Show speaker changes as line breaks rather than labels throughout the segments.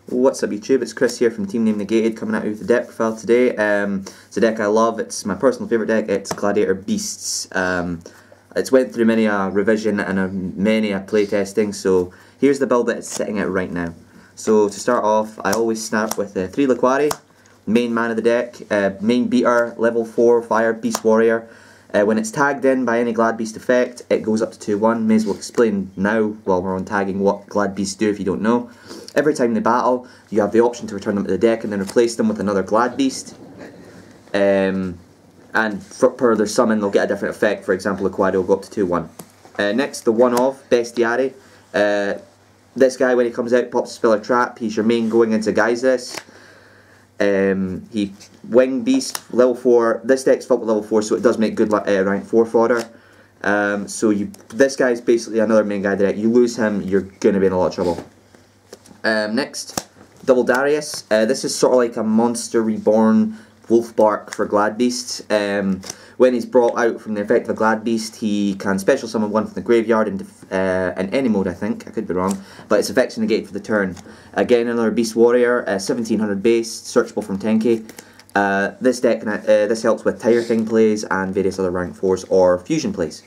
What's up YouTube, it's Chris here from TeamNameNegated coming at you with the deck profile today. It's a deck I love, it's my personal favourite deck, it's Gladiator Beasts. It's went through many a revision and many a playtesting, so here's the build that it's sitting at right now. So to start off, I always start with 3 Liquari, main man of the deck, main beater, level 4 fire, beast warrior. When it's tagged in by any Glad Beast effect, it goes up to 2-1. May as well explain now, while we're on tagging, what Glad Beasts do if you don't know. Every time they battle, you have the option to return them to the deck and then replace them with another Glad Beast. And per their summon, they'll get a different effect. For example, Liquari will go up to 2-1. Next, the one-of, Bestiari. This guy, when he comes out, pops a spell or trap. He's your main going into Geysis. He Wing Beast, level 4. This deck's filled with level 4, so it does make good rank 4 fodder. This guy's basically another main guy deck. You lose him, you're going to be in a lot of trouble. Next, Double Darius. This is sort of like a monster reborn Wolfbark for Glad Beasts. When he's brought out from the effect of a Glad Beast, he can special summon one from the graveyard in any mode, I think. I could be wrong. But its effects are negated for the turn. Again, another Beast Warrior, 1700 base, searchable from 10k. This helps with Tire King plays and various other rank 4s or fusion plays.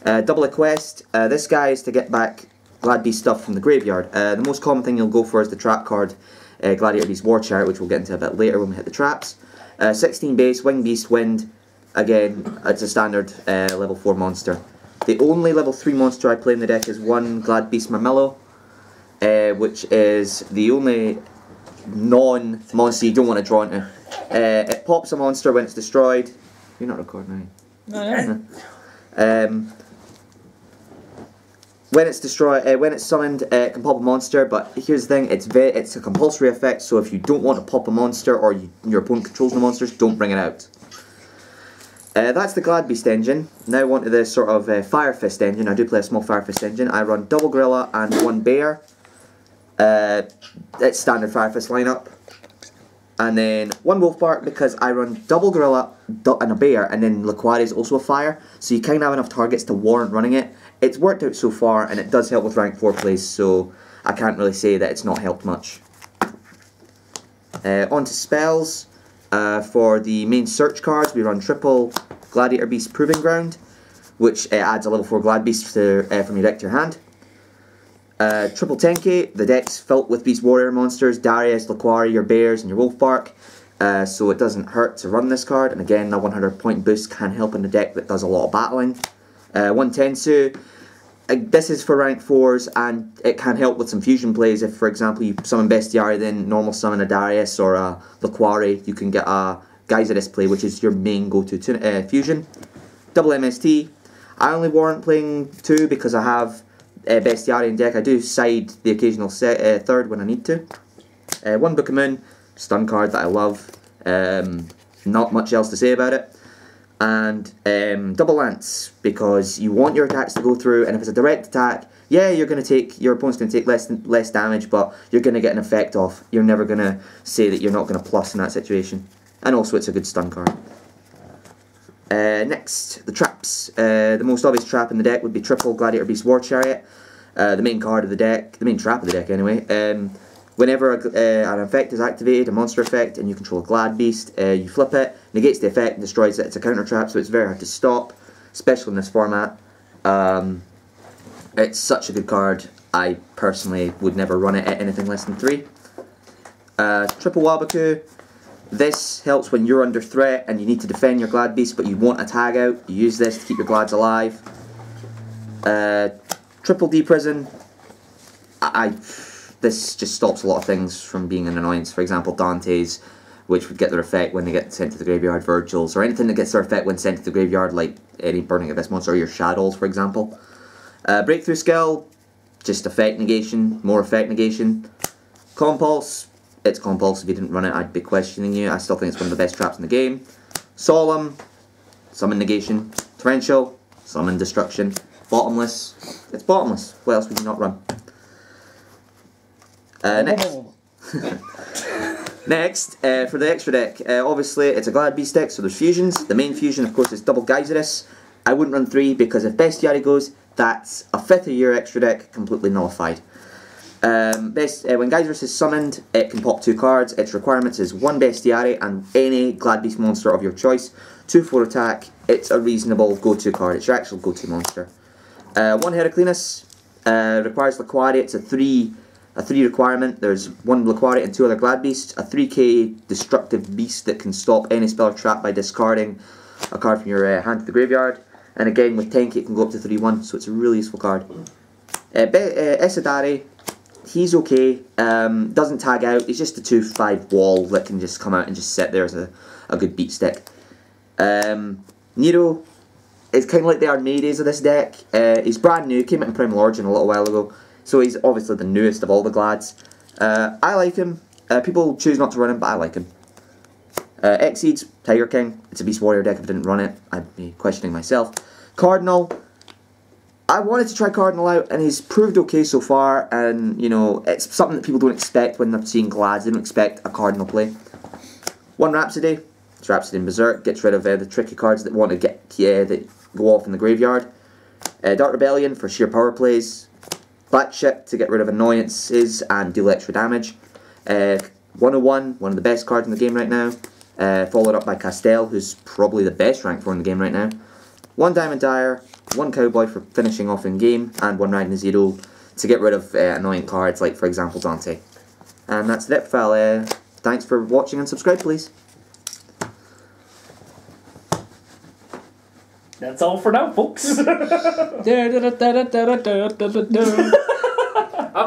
Double Quest. This guy is to get back Glad Beast stuff from the graveyard. The most common thing you'll go for is the trap card, Gladiator Beast War Chariot, which we'll get into a bit later when we hit the traps. 16 base, Wing Beast, Wind. Again, it's a standard level 4 monster. The only level 3 monster I play in the deck is one Glad Beast Marmillo, which is the only non-monster you don't want to draw into. It pops a monster when it's destroyed. You're not recording, are you? No. When it's destroyed, when it's summoned, it can pop a monster. But here's the thing: it's a compulsory effect. So if you don't want to pop a monster or your opponent controls the monsters, don't bring it out. That's the Glad Beast engine. Now on to the sort of Fire Fist engine. I do play a small Fire Fist engine. I run double Gorilla and 1 Bear. It's standard Fire Fist lineup. And then 1 Wolfbark because I run double Gorilla and a Bear, and then Liquari is also a Fire. So you kind of have enough targets to warrant running it. It's worked out so far, and it does help with rank 4 plays, so I can't really say that it's not helped much. On to spells. For the main search cards, we run triple Gladiator Beast Proving Ground, which adds a level 4 Glad Beast from your deck to your hand. Triple 10k, the deck's filled with Beast Warrior monsters, Darius, Liquari, your Bears, and your Wolfbark, so it doesn't hurt to run this card, and again, the 100 point boost can help in a deck that does a lot of battling. 1 Tensu, this is for rank 4s, and it can help with some fusion plays. If, for example, you summon Bestiari, then normal summon a Darius or a Liquari, you can get a Geysis play, which is your main go-to fusion. Double MST, I only warrant playing 2 because I have Bestiari in deck. I do side the occasional third when I need to. 1 Book of Moon, stun card that I love. Not much else to say about it. And double Lance, because you want your attacks to go through, and if it's a direct attack, yeah, your opponent's going to take less damage, but you're going to get an effect off. You're never going to say that you're not going to plus in that situation. And also it's a good stun card. Next, the traps. The most obvious trap in the deck would be triple Gladiator Beast War Chariot. The main card of the deck, the main trap of the deck anyway. Whenever an effect is activated, a monster effect, and you control a Glad Beast, you flip it, negates the effect, and destroys it. It's a counter trap, so it's very hard to stop, especially in this format. It's such a good card. I personally would never run it at anything less than 3. Triple Wabaku. This helps when you're under threat and you need to defend your Glad Beast, but you want a tag out. You use this to keep your Glads alive. Triple D Prison. This just stops a lot of things from being an annoyance. For example, Dante's, which would get their effect when they get sent to the graveyard, Virgil's, or anything that gets their effect when sent to the graveyard, like any Burning Abyss monster, or your Shadows, for example. Breakthrough Skill, just effect negation, more effect negation. Compulse, it's Compulse. If you didn't run it, I'd be questioning you. I still think it's one of the best traps in the game. Solemn, summon negation. Torrential, summon destruction. Bottomless, it's bottomless. What else would you not run? Next, for the extra deck, obviously it's a Glad Beast deck, so there's fusions. The main fusion, of course, is double Geysis. I wouldn't run 3 because if Bestiari goes, that's a 5th of your extra deck completely nullified. When Geyserus is summoned, it can pop 2 cards. Its requirements is 1 Bestiary and any Glad Beast monster of your choice. 2/4 attack. It's a reasonable go-to card. It's your actual go-to monster. 1 Heraclinus requires Laquari. It's a 3 requirement. There's 1 Laquari and 2 other Glad Beasts. A 3k destructive beast that can stop any spell or trap by discarding a card from your hand to the graveyard. And again, with 10k it can go up to 3/1, so it's a really useful card. Esadari, he's okay. Doesn't tag out. He's just a 2/5 wall that can just come out and just sit there as a good beat stick. Nero is kind of like the Armades of this deck. He's brand new, came out in Primal Origin a little while ago, so he's obviously the newest of all the Glads. I like him. People choose not to run him, but I like him. Exceeds, Tiger King. It's a Beast Warrior deck. If I didn't run it, I'd be questioning myself. Cardinal. I wanted to try Cardinal out, and he's proved okay so far, and, you know, it's something that people don't expect when they're seeing Glads. They don't expect a Cardinal play. 1 Rhapsody. It's Rhapsody in Berserk. Gets rid of the tricky cards that want to that go off in the graveyard. Dark Rebellion for sheer power plays. Batship to get rid of annoyances and deal extra damage. 101, one of the best cards in the game right now. Followed up by Castell, who's probably the best rank 4 in the game right now. 1 Diamond Dire, 1 Cowboy for finishing off in game, and 1 Ragnar Zero to get rid of annoying cards like, for example, Dante. And that's the deck file. Thanks for watching and subscribe, please.
That's all for now, folks.